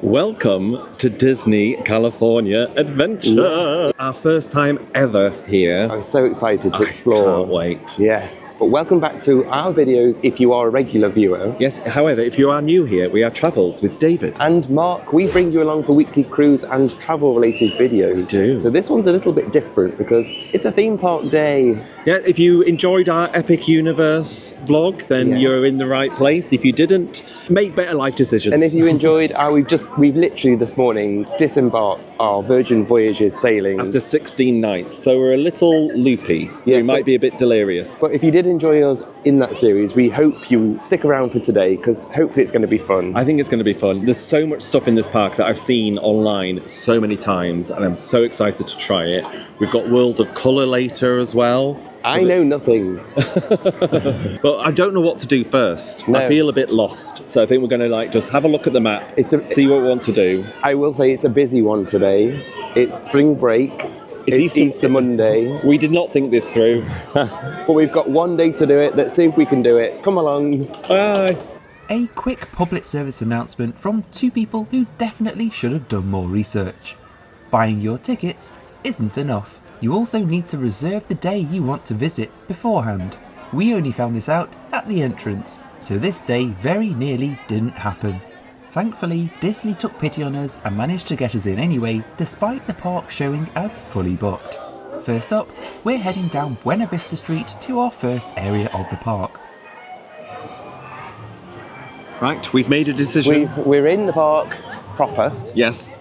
Welcome to Disney California Adventure. Yes. Our first time ever here. I'm so excited to explore. Can't wait. Yes, but welcome back to our videos if you are a regular viewer. Yes, however, if you are new here, we are Travels with David. And Mark, we bring you along for weekly cruise and travel related videos. We do. So this one's a little bit different because it's a theme park day. Yeah, if you enjoyed our Epic Universe vlog, then Yes. you're in the right place. If you didn't, make better life decisions. And if you enjoyed we've literally this morning disembarked our Virgin Voyages sailing. After 16 nights, so we're a little loopy. Yes, we might be a bit delirious. But if you did enjoy us in that series, we hope you stick around for today because hopefully it's going to be fun. I think it's going to be fun. There's so much stuff in this park that I've seen online so many times, and I'm so excited to try it. We've got World of Colour later as well. I know nothing. But I don't know what to do first. No. I feel a bit lost. So I think we're going to just have a look at the map, see what we want to do. I will say it's a busy one today. It's spring break. It's Easter Monday. We did not think this through. But we've got one day to do it. Let's see if we can do it. Come along. Bye. A quick public service announcement from two people who definitely should have done more research. Buying your tickets isn't enough. You also need to reserve the day you want to visit beforehand. We only found this out at the entrance, so this day very nearly didn't happen. Thankfully, Disney took pity on us and managed to get us in anyway, despite the park showing as fully booked. First up, we're heading down Buena Vista Street to our first area of the park. Right, we've made a decision. We're in the park proper. Yes.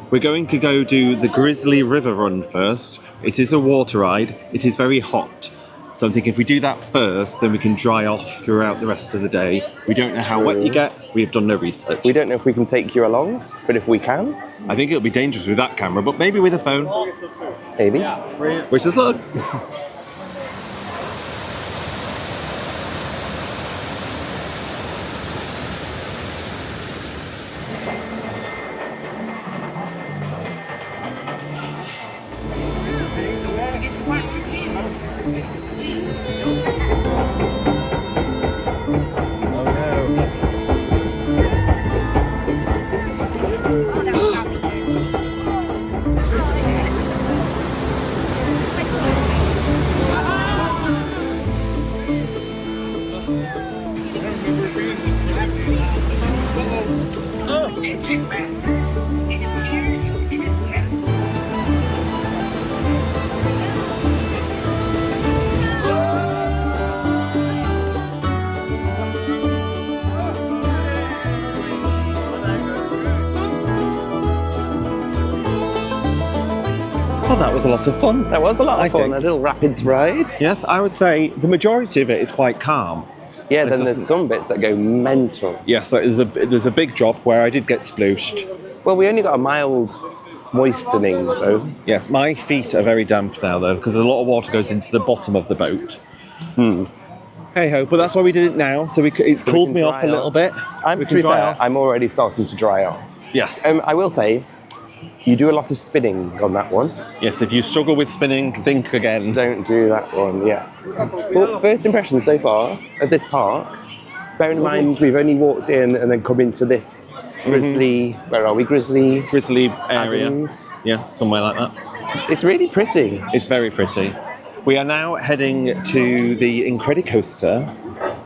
We're going to go do the Grizzly River Run first. It is a water ride. It is very hot. So I'm thinking if we do that first, then we can dry off throughout the rest of the day. We don't know how wet you get. We've done no research. We don't know if we can take you along, but if we can, I think it'll be dangerous with that camera, but maybe with a phone. maybe. Wish us luck. Oh, that was a lot of fun. That was a lot I of fun. think. A little rapids ride. Yes, I would say the majority of it is quite calm. Yeah, This then there's doesn't- some bits that go mental. Yes, there's a big drop where I did get splooshed. Well, we only got a mild moistening though. Yes, my feet are very damp now though, because a lot of water goes into the bottom of the boat. Hey ho, but that's why we did it now, so it's we cooled can me off dry a little off. bit. To We can be dry fair, off. I'm already starting to dry off. Yes. I will say, you do a lot of spinning on that one. Yes, if you struggle with spinning, think again. Don't do that one, yes. Well, first impressions so far of this park, bearing in mind we've only walked in and then come into this Grizzly, where are we, Grizzly area. Adams. Yeah, somewhere like that. It's really pretty. It's very pretty. We are now heading to the Incredicoaster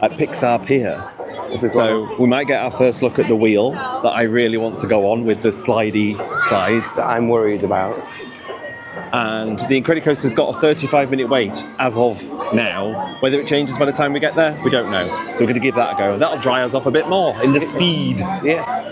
at Pixar Pier. So we might get our first look at the wheel that I really want to go on with the slidey slides. that I'm worried about. And the Incredicoaster's got a 35-minute wait as of now. Whether it changes by the time we get there, we don't know. So we're going to give that a go. That'll dry us off a bit more in the speed. Yes.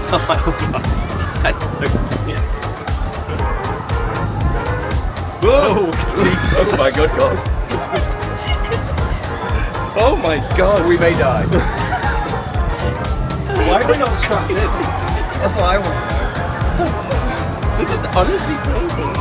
Oh my god, that's so funny. Whoa! Oh my god, God. Oh my god, we may die. Why are we not strapped in? That's what I want to know. This is honestly crazy.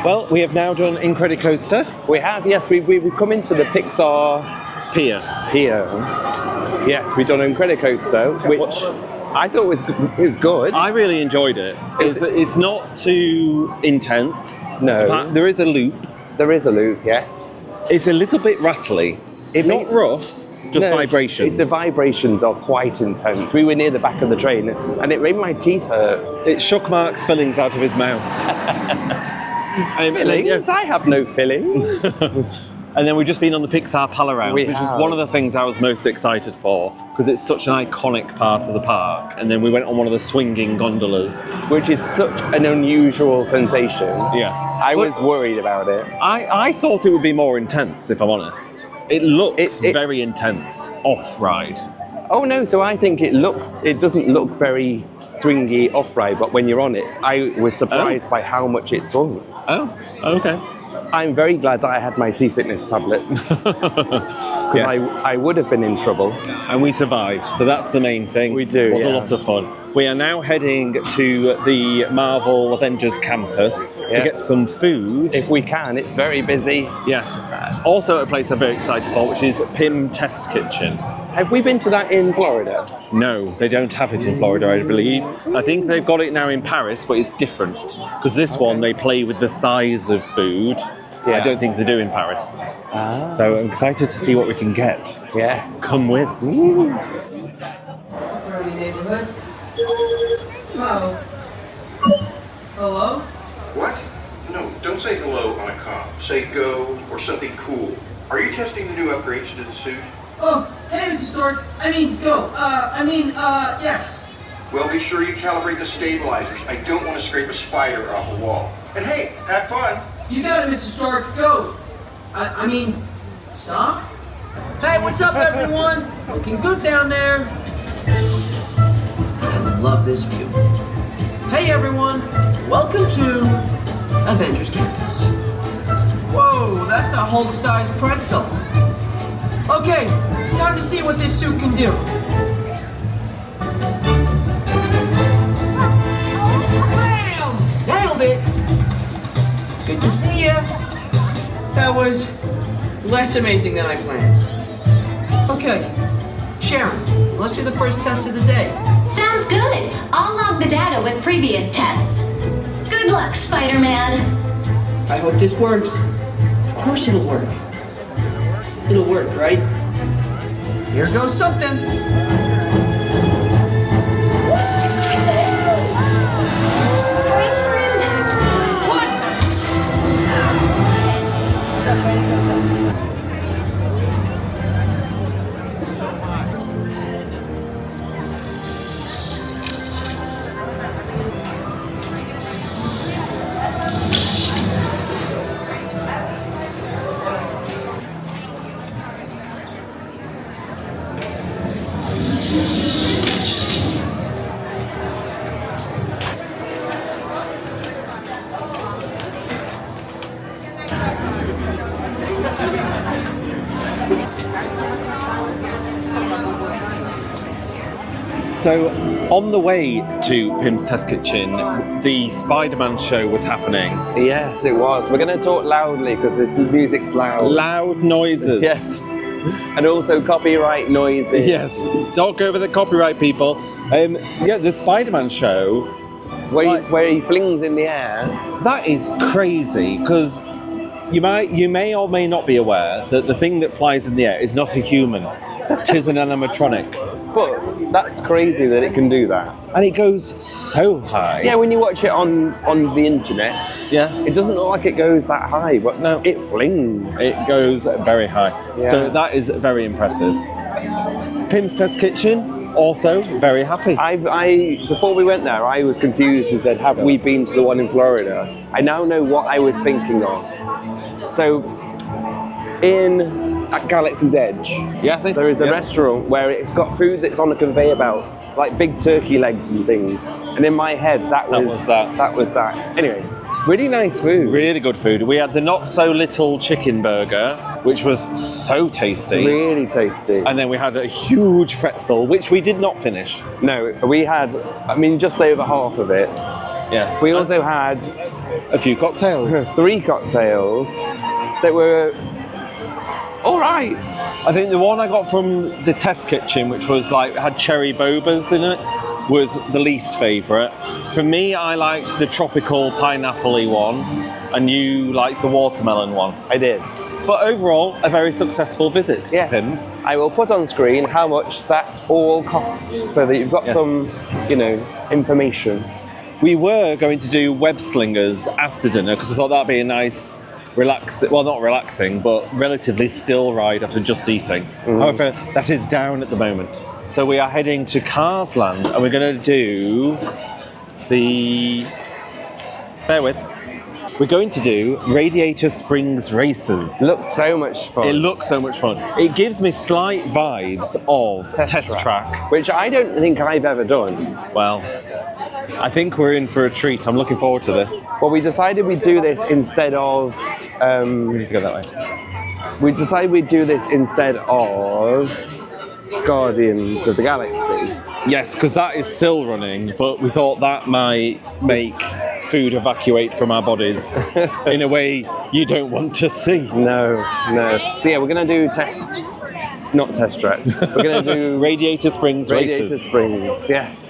Well, we have now done Incredicoaster. We have, yes, we've come into the Pixar Pier. Pier. Yes, we've done Incredicoaster, which I thought was good. I really enjoyed it. It's not too intense. No. But there is a loop. There is a loop, yes. It's a little bit rattly. Not rough, just No, vibrations. The vibrations are quite intense. We were near the back of the train and it made my teeth hurt. It shook Mark's fillings out of his mouth. Fillings? I have no fillings. And then we've just been on the Pixar Pal-A-Round, We which have. is one of the things I was most excited for because it's such an iconic part of the park. And then we went on one of the swinging gondolas. Which is such an unusual sensation. Yes. I was worried about it. I thought it would be more intense, if I'm honest. It looks It- very intense off-ride. Oh no, so I think it doesn't look very swingy off-ride, but when you're on it, I was surprised by how much it swung. Oh, okay. I'm very glad that I had my seasickness tablets, because Yes. I would have been in trouble. And we survived, so that's the main thing. We do, It was yeah. a lot of fun. We are now heading to the Marvel Avengers Campus to Yes. get some food. If we can, it's very busy. Yes. Also a place I'm very excited for, which is PYM Test Kitchen. Have we been to that in Florida? No, they don't have it in Florida, I believe. I think they've got it now in Paris, but it's different. Because this one, they play with the size of food. Yeah. I don't think they do in Paris. Ah. So I'm excited to see what we can get. Yes. Come with. Early neighborhood. Hello. Hello? What? No, don't say hello on a cop. Say go or something cool. Are you testing the new upgrades to the suit? Oh, hey, Mr. Stork. Go. Yes. Well, be sure you calibrate the stabilizers. I don't want to scrape a spider off a wall. And hey, have fun. You got it, Mr. Stork. Go. Stop. Hey, what's up, everyone? Looking good down there. I love this view. Hey, everyone. Welcome to Avengers Campus. Whoa, that's a whole-sized pretzel. Okay, it's time to see what this suit can do. Bam! Nailed it! Good to see ya. That was less amazing than I planned. Okay, Sharon, let's do the first test of the day. Sounds good. I'll log the data with previous tests. Good luck, Spider-Man. I hope this works. Of course it'll work. It'll work, right? Here goes something. Brace for impact. What? So, on the way to PYM's Test Kitchen, the Spider-Man show was happening. Yes, it was. We're going to talk loudly because this music's loud. Loud noises. Yes. And also copyright noises. Yes. Talk over the copyright people. Yeah, the Spider-Man show, Where he flings in the air. that is crazy because you may or may not be aware that the thing that flies in the air is not a human. It is an animatronic. But that's crazy that it can do that. And it goes so high. Yeah, when you watch it on the internet, Yeah. it doesn't look like it goes that high, but No. it flings. It goes very high. Yeah. So that is very impressive. PYM's Test Kitchen, also very happy. I before we went there, I was confused and said, "Have we been to the one in Florida?" I now know what I was thinking of. So, at Galaxy's Edge, Yeah, I think there is a restaurant where it's got food that's on a conveyor belt, like big turkey legs and things. And in my head, that was that. That was that. Anyway, really nice food. Really good food. We had the not so little chicken burger, which was so tasty. Really tasty. And then we had a huge pretzel, which we did not finish. No, we had, I mean, just over half of it. Yes. We also had a few cocktails. 3 cocktails that were all right. I think the one I got from the test kitchen, which was like had cherry bobas in it, was the least favourite. For me, I liked the tropical pineapple-y one, and you liked the watermelon one. I did. But overall, a very successful visit Yes. to PYM's. I will put on screen how much that all cost so that you've got Yes. some, information. We were going to do web slingers after dinner because I thought that'd be a nice not relaxing, but relatively still ride after just eating. However, that is down at the moment. So we are heading to Cars Land and we're going to do we're going to do Radiator Springs Racers. Looks so much fun. It looks so much fun. It gives me slight vibes of Test Track. Which I don't think I've ever done. Well, I think we're in for a treat. I'm looking forward to this. Well, we decided we'd do this instead of... We need to go that way. We decided we'd do this instead of Guardians of the Galaxy. Yes, because that is still running, but we thought that might make food evacuate from our bodies in a way you don't want to see. No. So yeah, we're going to do not Test Track. We're going to do Radiator Springs Radiator Racers. Springs, yes.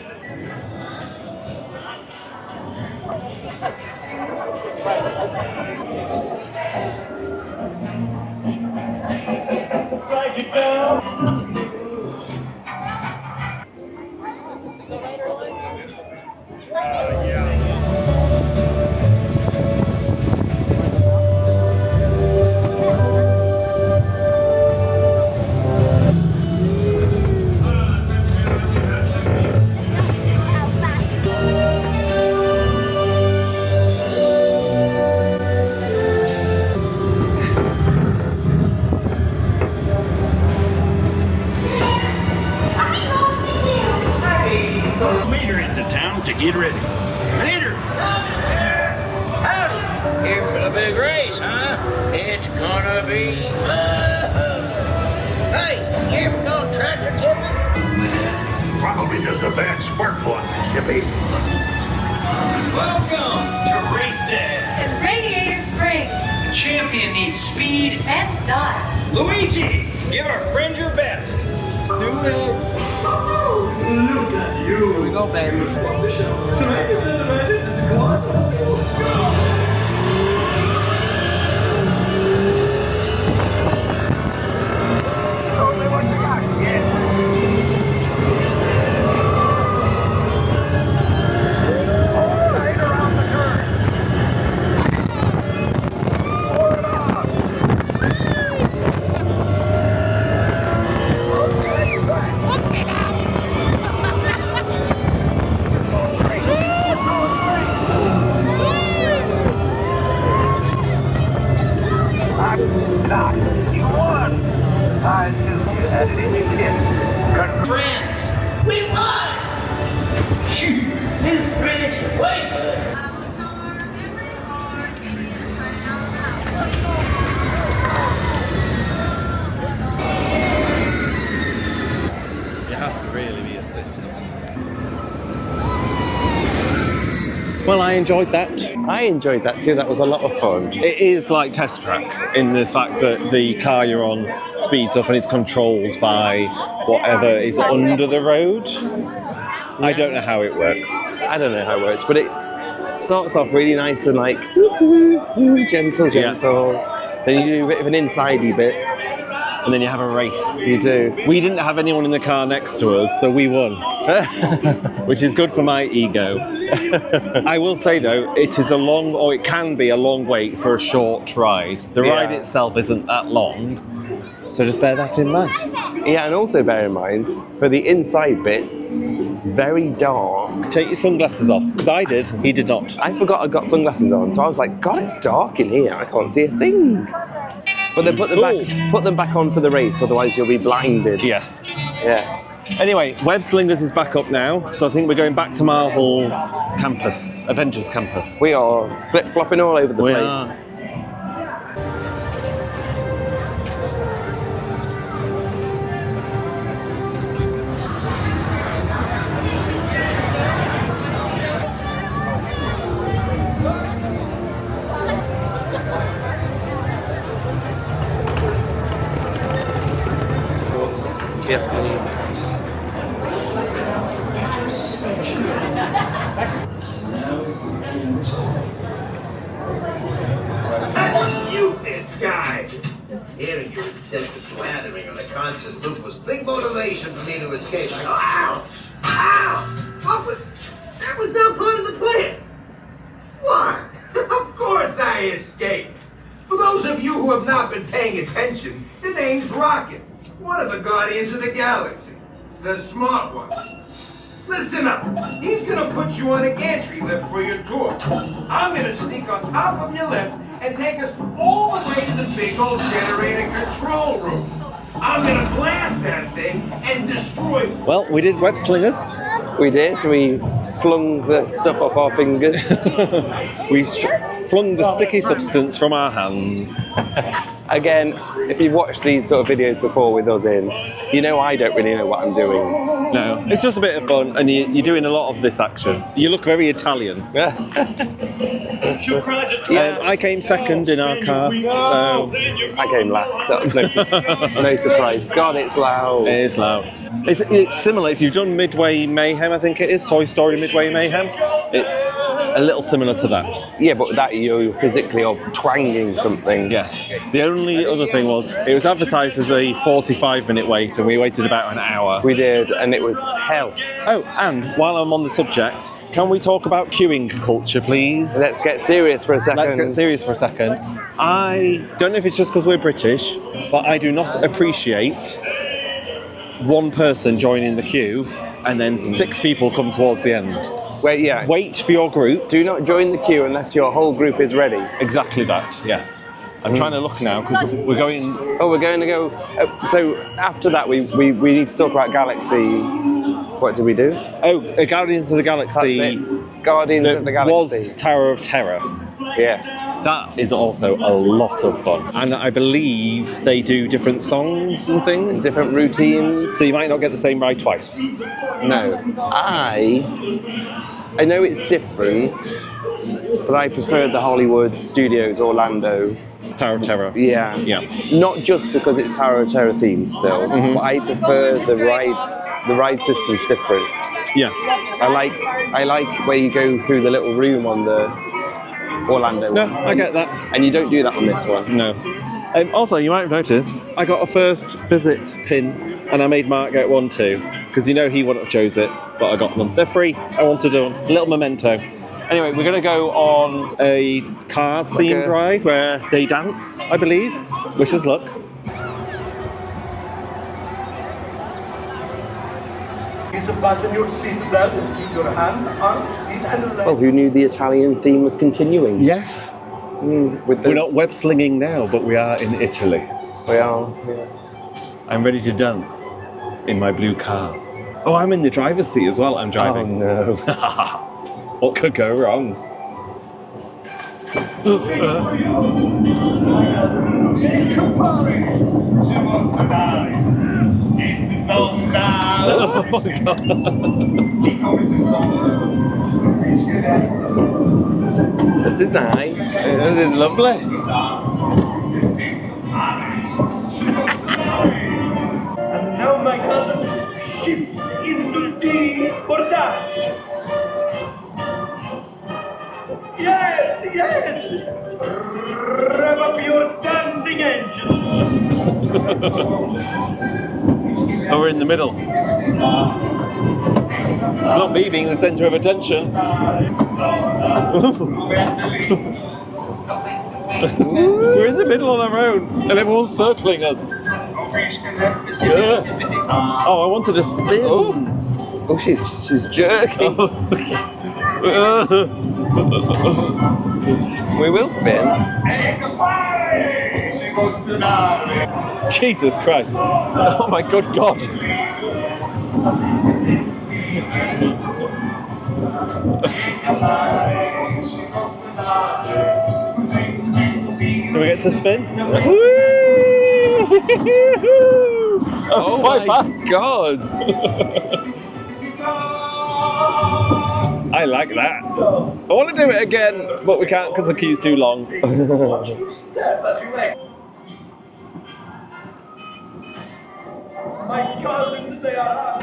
Leader into town to get ready. Leader! Howdy! Here for the big race, huh? It's gonna be fun! Hey, you ever gone tractor tipping? Probably just a bad spark plug, Chippy. Welcome to Race Day. And Radiator Springs. The champion needs speed. And style. Luigi, give our friend your best. Do it! Look at you. Here we go, baby. Friends, we won! Shoot, new friend, wait! You have to really be a sit. Well, I enjoyed that. I enjoyed that too. That was a lot of fun. It is like Test Track in the fact that the car you're on speeds up and it's controlled by whatever is under the road. I don't know how it works. I don't know how it works, but it starts off really nice and gentle. Yeah. Then you do a bit of an insidey bit, and then you have a race. You do. We didn't have anyone in the car next to us, so we won, which is good for my ego. I will say though, it is it can be a long wait for a short ride. The ride itself isn't that long, so just bear that in mind. Yeah, and also bear in mind, for the inside bits, it's very dark. Take your sunglasses off, because I did, he did not. I forgot I got sunglasses on, so I was like, God, it's dark in here, I can't see a thing. But then put them back on for the race, otherwise you'll be blinded. Yes. Yes. Anyway, Web Slingers is back up now, so I think we're going back to Marvel Campus, Avengers Campus. We are flip-flopping all over the place. Are. Yes, please. You, this guy! Hearing your incessant slandering on a constant loop was big motivation for me to escape. I go, ow! Ow! That was not part of the plan! What? Of course I escaped! For those of you who have not been paying attention, the name's Rocket, one of the Guardians of the Galaxy. The smart one. Listen up. He's gonna put you on a gantry lift for your tour. I'm gonna sneak on top of your lift and take us all the way to the big old generator control room. I'm gonna blast that thing and destroy. Well, we did Web Slingers. We did. We flung the stuff off our fingers. We flung the sticky substance from our hands. Again, if you've watched these sort of videos before with us in, you know I don't really know what I'm doing. No, it's just a bit of fun, and you're doing a lot of this action. You look very Italian. I came second in our car, so... I came last, that was no surprise. God, it's loud. It is loud. It's similar, if you've done Midway Mayhem, I think it is, Toy Story Midway Mayhem, it's a little similar to that. Yeah, but that you're physically or twanging something. Yes. The only other thing was, it was advertised as a 45-minute wait, and we waited about an hour. We did, and it was hell. Oh, and while I'm on the subject, can we talk about queuing culture, please? Let's get serious for a second. Let's get serious for a second. I don't know if it's just because we're British, but I do not appreciate one person joining the queue and then 6 people come towards the end. Wait for your group. Do not join the queue unless your whole group is ready. Exactly that, yes. I'm trying to look now because we're going... Oh, we're going to go... so after that, we need to talk about Galaxy. What did we do? Oh, Guardians of the Galaxy. That's it. Guardians of the Galaxy. Was Tower of Terror. Yeah. That is also a lot of fun. And I believe they do different songs and things. Different routines. So you might not get the same ride twice. No. I know it's different, but I prefer the Hollywood Studios Orlando. Tower of Terror. Yeah. Not just because it's Tower of Terror themed still, but I prefer the ride system's different. Yeah. I like where you go through the little room on the Orlando No, one. I get that. And you don't do that on this one. No. Also, you might have noticed, I got a first visit pin and I made Mark get one too, because you know he wouldn't have chose it, but I got them. They're free. I wanted to do them. A little memento. Anyway, we're going to go on a Cars themed ride where they dance, I believe. Wish us luck. Please fasten your seatbelt and keep your hands, arms, feet, and legs. Well, who knew the Italian theme was continuing? Yes. We're not web slinging now, but we are in Italy. We are, yes. I'm ready to dance in my blue car. Oh, I'm in the driver's seat as well. I'm driving. Oh, no. What could go wrong? Oh my God. This is nice. This is lovely. And now, my cousin, shift into the for that. Yes, yes! Rev up your dancing engine! Oh, we're in the middle. Not me being the centre of attention. We're in the middle on our own, and everyone's circling us. Yeah. Oh, I wanted to spin. Oh, she's jerking. We will spin. Jesus Christ. Oh my good God. Do we get to spin? Oh my God. I like that. I want to do it again, but we can't because the queue's too long. My cousins, they are...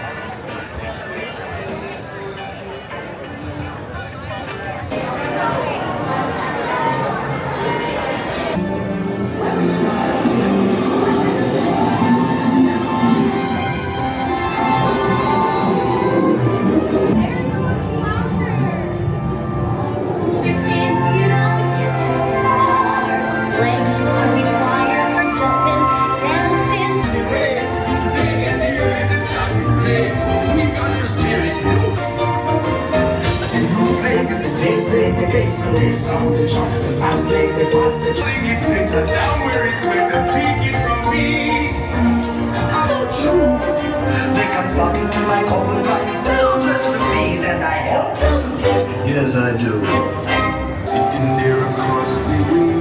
Yes, I do. Sitting there across the way,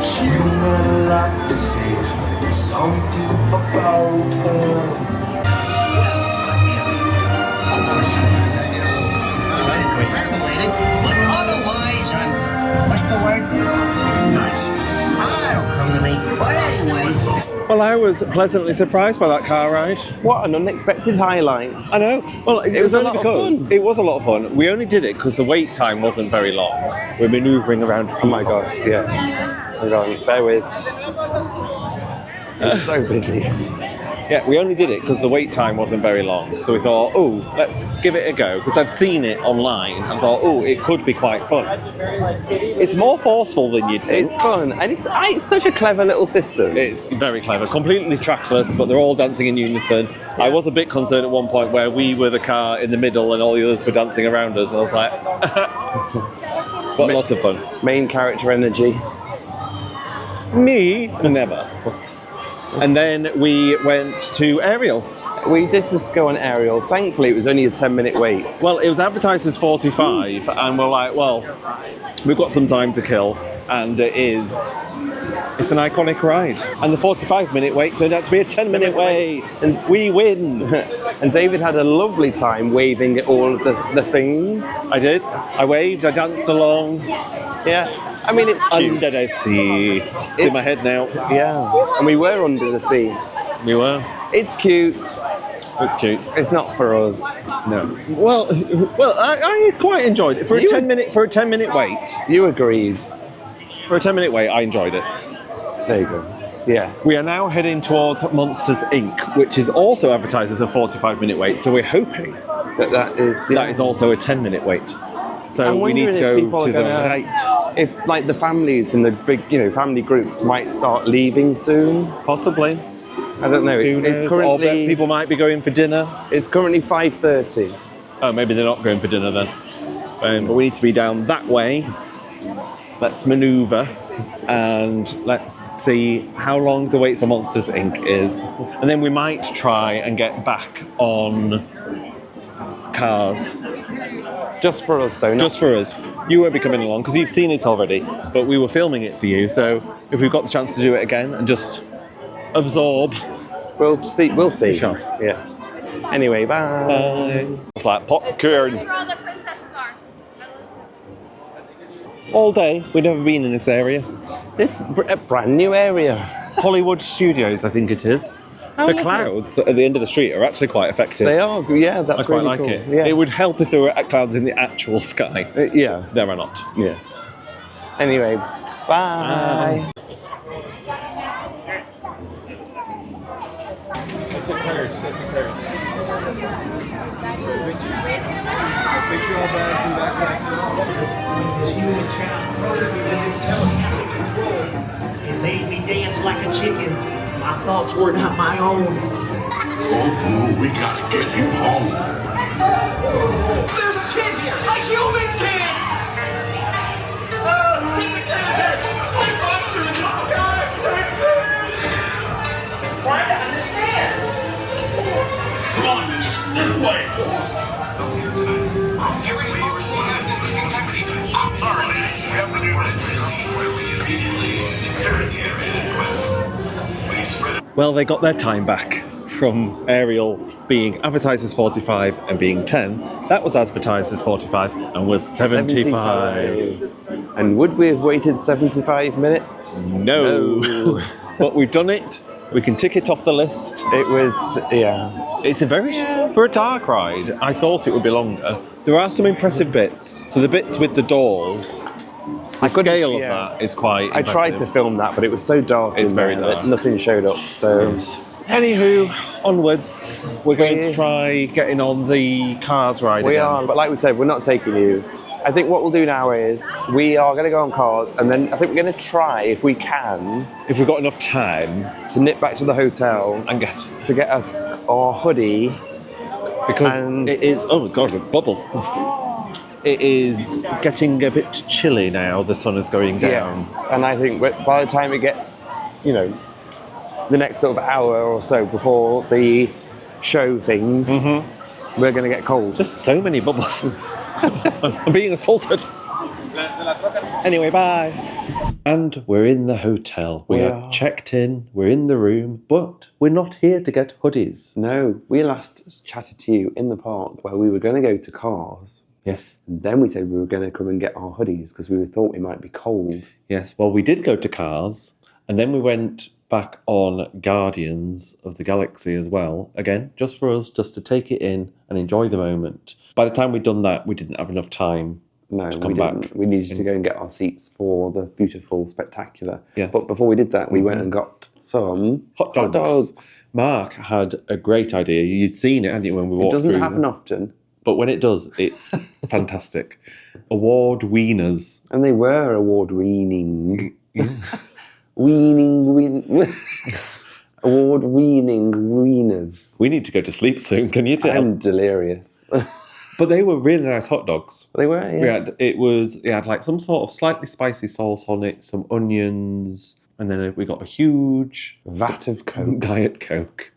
she don't got a lot to say, but there's something about her. Of course, sometimes I get a little confabulated, but otherwise, I'm, what's the word? Nuts. I don't come to me, but anyway. Well, I was pleasantly surprised by that car ride. What an unexpected highlight. I know. Well, it was a only lot of because fun. it was a lot of fun. We only did it because the wait time wasn't very long. We're manoeuvring around. Oh my gosh, yeah. Hang on, bear with. It's so busy. Yeah, we only did it because the wait time wasn't very long. So we thought, oh, let's give it a go. Because I'd seen it online and thought, oh, it could be quite fun. It's more forceful than you'd think. It's fun, and it's such a clever little system. It's very clever. Completely trackless, but they're all dancing in unison. I was a bit concerned at one point where we were the car in the middle and all the others were dancing around us. And I was like, but lots of fun. Main character energy. Me? Never. And then we went to Ariel. We did just go on Ariel. Thankfully, it was only a 10-minute wait. Well, it was advertised as 45, and we're like, well, we've got some time to kill, and it's an iconic ride. And the 45-minute wait turned out to be a 10-minute wait, and we win. And David had a lovely time waving at all of the things. I did. I waved, I danced along. Yeah. I mean, it's cute. Under the sea. It's in my head now. Yeah. And we were under the sea. We were. It's cute. It's cute. It's not for us. No. Well, I quite enjoyed it for a 10-minute wait. You agreed. For a 10-minute wait, I enjoyed it. There you go. Yes. We are now heading towards Monsters Inc., which is also advertised as a 45-minute wait. So we're hoping that is also a 10-minute wait. So we need to go to the right. If like the families and the big, family groups might start leaving soon. Possibly. I don't know. It's currently. Or people might be going for dinner. It's currently 5:30. Oh, maybe they're not going for dinner then. But we need to be down that way. Let's manoeuvre and let's see how long the wait for Monsters Inc. is. And then we might try and get back on Cars. Just for us though. Just for us. You won't be coming along because you've seen it already, but we were filming it for you, so if we've got the chance to do it again and just absorb. We'll see. Sure. Yes. Anyway, bye. Bye. It's like popcorn. That's where all the princesses are. All day. We've never been in this area. This a brand new area. Hollywood Studios, I think it is. The clouds at the end of the street are actually quite effective. They are, yeah, that's I quite really like cool. it. Yeah. It would help if there were clouds in the actual sky. Yeah. There are not. Yeah. Anyway, bye. It made me dance like a chicken. My thoughts were not my own. Oh, boo, we gotta get you home. There's a kid here! A human kid! Sweet monster in the sky! Trying to understand. Come on, this way. Sorry, lady. We have to do Well, they got their time back from Ariel being advertised as 45 and being 10. That was advertised as 45 and was 75. And would we have waited 75 minutes? No. But we've done it. We can tick it off the list. It was, yeah. It's a very, for a dark ride, I thought it would be longer. There are some impressive bits. So the bits with the doors, the scale of that is quite impressive. I tried to film that, but it was so dark. It's in very there that dark. nothing showed up, so... Anywho, onwards. We're going to try getting on the Cars ride We again. are, but like we said, we're not taking you. I think what we'll do now is we are going to go on Cars, and then I think we're going to try, if we can, if we've got enough time, to nip back to the hotel and get our hoodie, because it is. Oh my god, with bubbles! It is getting a bit chilly now. The sun is going down. Yes, and I think by the time it gets, you know, the next sort of hour or so before the show thing, we're going to get cold. Just so many bubbles. I'm being assaulted. Anyway, bye. And we're in the hotel. We are checked in, we're in the room, but we're not here to get hoodies. No, we last chatted to you in the park where we were going to go to Cars. Yes. And then we said we were going to come and get our hoodies because we thought we might be cold. Yes, well, we did go to Cars, and then we went back on Guardians of the Galaxy as well. Again, just for us, just to take it in and enjoy the moment. By the time we'd done that, we didn't have enough time to come back. We needed to go and get our seats for the beautiful spectacular. Yes. But before we did that, we went and got some hot dogs. Mark had a great idea. You'd seen it, hadn't you, when we walked through? It doesn't happen often. But when it does, it's fantastic. Award wieners. And they were award-winning. Award-winning wieners. We need to go to sleep soon, can you tell? I'm delirious. But they were really nice hot dogs. They were, yes. It had like some sort of slightly spicy sauce on it, some onions, and then we got a huge vat of Coke. Diet Coke.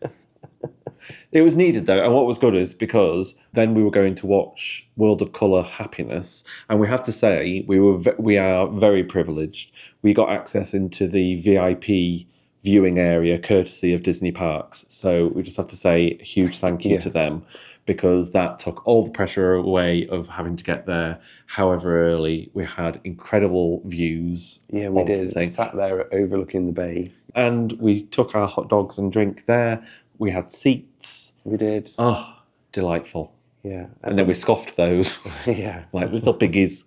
It was needed though, and what was good is because then we were going to watch World of Colour Happiness, and we have to say we are very privileged. We got access into the VIP viewing area courtesy of Disney Parks, so we just have to say a huge thank you to them, because that took all the pressure away of having to get there however early. We had incredible views. Yeah, we did. We sat there overlooking the bay. And we took our hot dogs and drink there. We had seats. We did. Oh, delightful. Yeah. And then we scoffed those. Yeah. Like little piggies.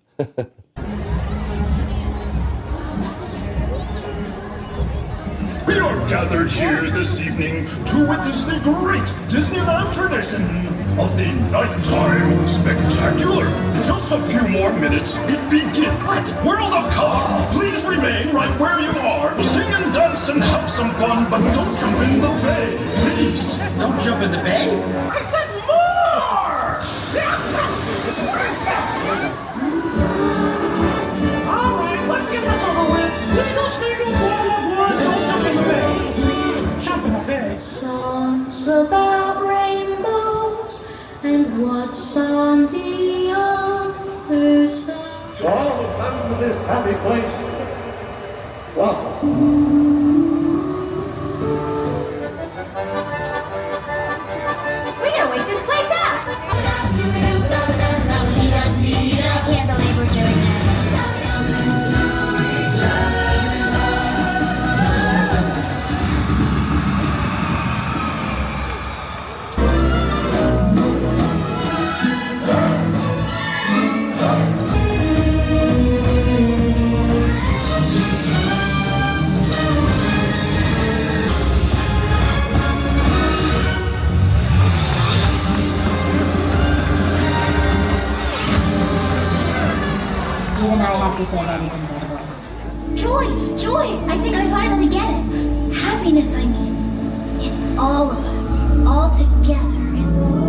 We are gathered here this evening to witness the great Disneyland tradition of the nighttime spectacular. Just a few more minutes, it begins. World of Car, please remain right where you are. Sing and dance and have some fun, but don't jump in the bay, please. Don't jump in the bay? I said more! All right, let's get this over with. Wiggle, sniggle, don't jump in the bay. Jump in the bay. Songs about rainbows and what's on the other side. To all who come to this happy place, welcome. We gotta wake this place up! I can't believe we're doing this. have to say that is incredible. Joy! Joy! I think I finally get it. Happiness, I mean. It's all of us. All together, isn't it?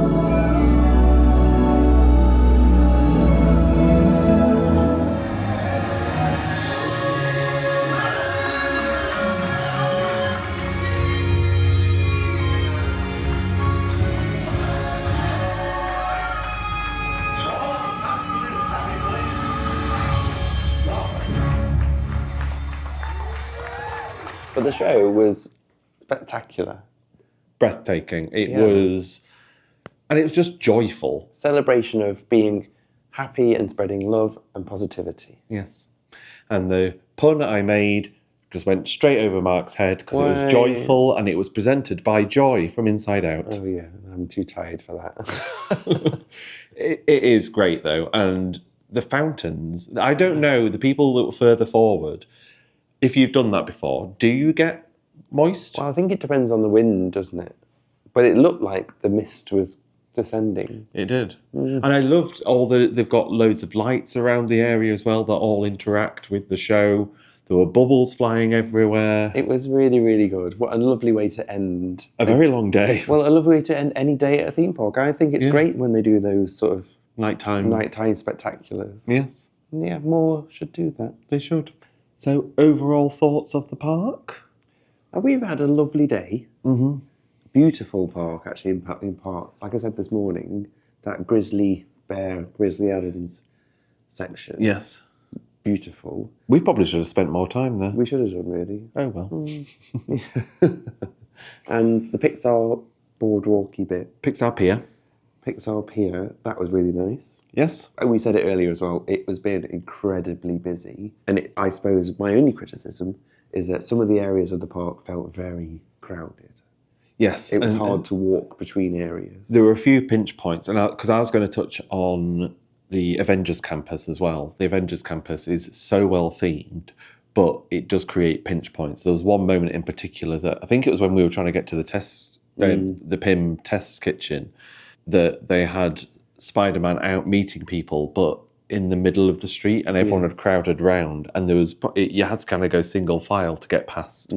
But the show was spectacular. Breathtaking. It was just joyful. Celebration of being happy and spreading love and positivity. Yes. And the pun I made just went straight over Mark's head because it was joyful and it was presented by Joy from Inside Out. Oh yeah, I'm too tired for that. It is great though. And the fountains, I don't know, the people that were further forward, if you've done that before, do you get moist? Well, I think it depends on the wind, doesn't it? But it looked like the mist was descending. It did. And I loved they've got loads of lights around the area as well that all interact with the show. There were bubbles flying everywhere. It was really, really good. What a lovely way to end. A very long day. Well, a lovely way to end any day at a theme park. I think it's great when they do those sort of nighttime spectaculars. Yes. Yeah, more should do that. They should. So, overall thoughts of the park? We've had a lovely day. Mm-hmm. Beautiful park, actually, in parts. Like I said this morning, that Grizzly Adams section. Yes. Beautiful. We probably should have spent more time there. We should have done, really. Oh, well. And the Pixar boardwalky bit. Pixar Pier. Pixar Pier, that was really nice. Yes. We said it earlier as well, it was been incredibly busy. And I suppose my only criticism is that some of the areas of the park felt very crowded. Yes. It was hard to walk between areas. There were a few pinch points, and because I was going to touch on the Avengers Campus as well. The Avengers Campus is so well themed, but it does create pinch points. There was one moment in particular that I think it was when we were trying to get to the PYM Test Kitchen, that they had Spider-Man out meeting people, but in the middle of the street, and everyone had crowded round, and you had to kind of go single file to get past.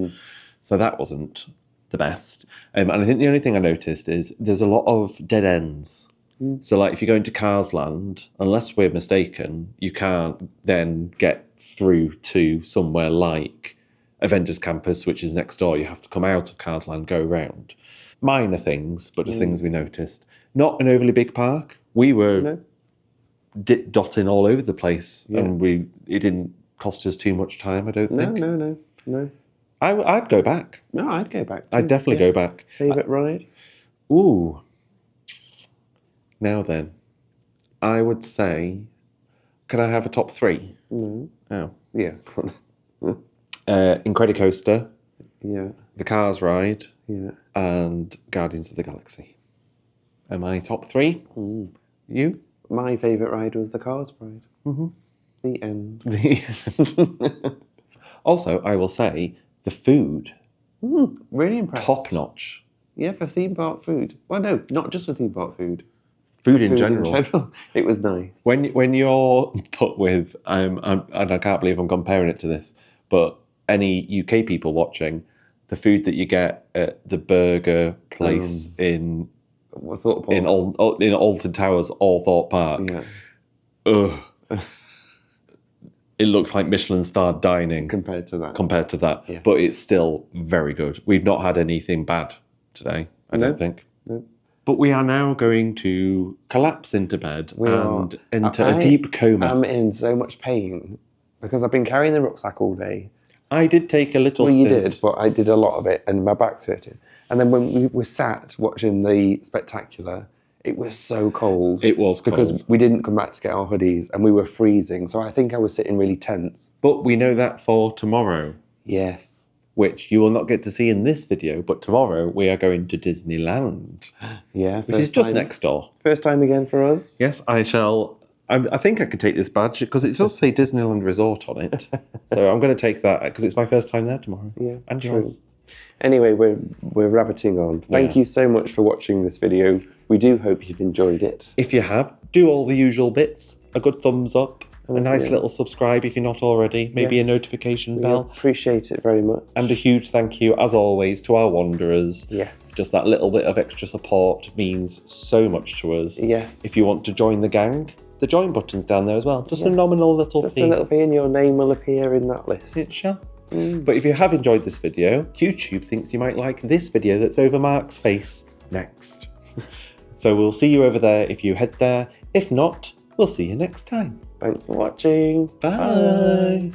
So that wasn't the best. And I think the only thing I noticed is there's a lot of dead ends. So like if you go into Cars Land, unless we're mistaken, you can't then get through to somewhere like Avengers Campus, which is next door. You have to come out of Cars Land, go around. Minor things, but just things we noticed. Not an overly big park. We were dotting all over the place, and it didn't cost us too much time, I don't think. No. I'd go back. No, I'd go back too. I'd definitely go back. Favourite ride? Ooh. Now then, I would say, can I have a top three? No. Oh. Yeah. Incredicoaster. Yeah. The Cars ride. Yeah. And Guardians of the Galaxy. Am I top three? You? My favourite ride was the Cars ride. Mm-hmm. The end. Also, I will say, the food. Really impressed. Top notch. Yeah, for theme park food. Well, no, not just for theme park food. Food in general. It was nice. When you're put with, and I can't believe I'm comparing it to this, but any UK people watching, the food that you get at the burger place in Alton Towers or Thorpe Park, it looks like Michelin-starred dining compared to that. Yeah. But it's still very good. We've not had anything bad today, I don't think. No. But we are now going to collapse into bed and enter a deep coma. I'm in so much pain because I've been carrying the rucksack all day. I did take a little you did, but I did a lot of it and my back's hurting. And then when we were sat watching the spectacular, it was so cold. It was cold. Because we didn't come back to get our hoodies and we were freezing. So I think I was sitting really tense. But we know that for tomorrow. Yes. Which you will not get to see in this video, but tomorrow we are going to Disneyland. Yeah. Which is just next door. First time again for us. Yes, I shall. I think I could take this badge because it does say Disneyland Resort on it. So I'm going to take that because it's my first time there tomorrow. Yeah. And yours. Anyway, we're rabbiting on. Thank you so much for watching this video. We do hope you've enjoyed it. If you have, do all the usual bits. A good thumbs up. a nice little subscribe if you're not already, maybe a notification bell. We appreciate it very much. And a huge thank you, as always, to our wanderers. Yes. Just that little bit of extra support means so much to us. Yes. If you want to join the gang, the join button's down there as well. Just a nominal little Just fee. a little fee and your name will appear in that list. It shall. But if you have enjoyed this video, YouTube thinks you might like this video that's over Mark's face next. So we'll see you over there if you head there. If not, we'll see you next time. Thanks for watching. Bye.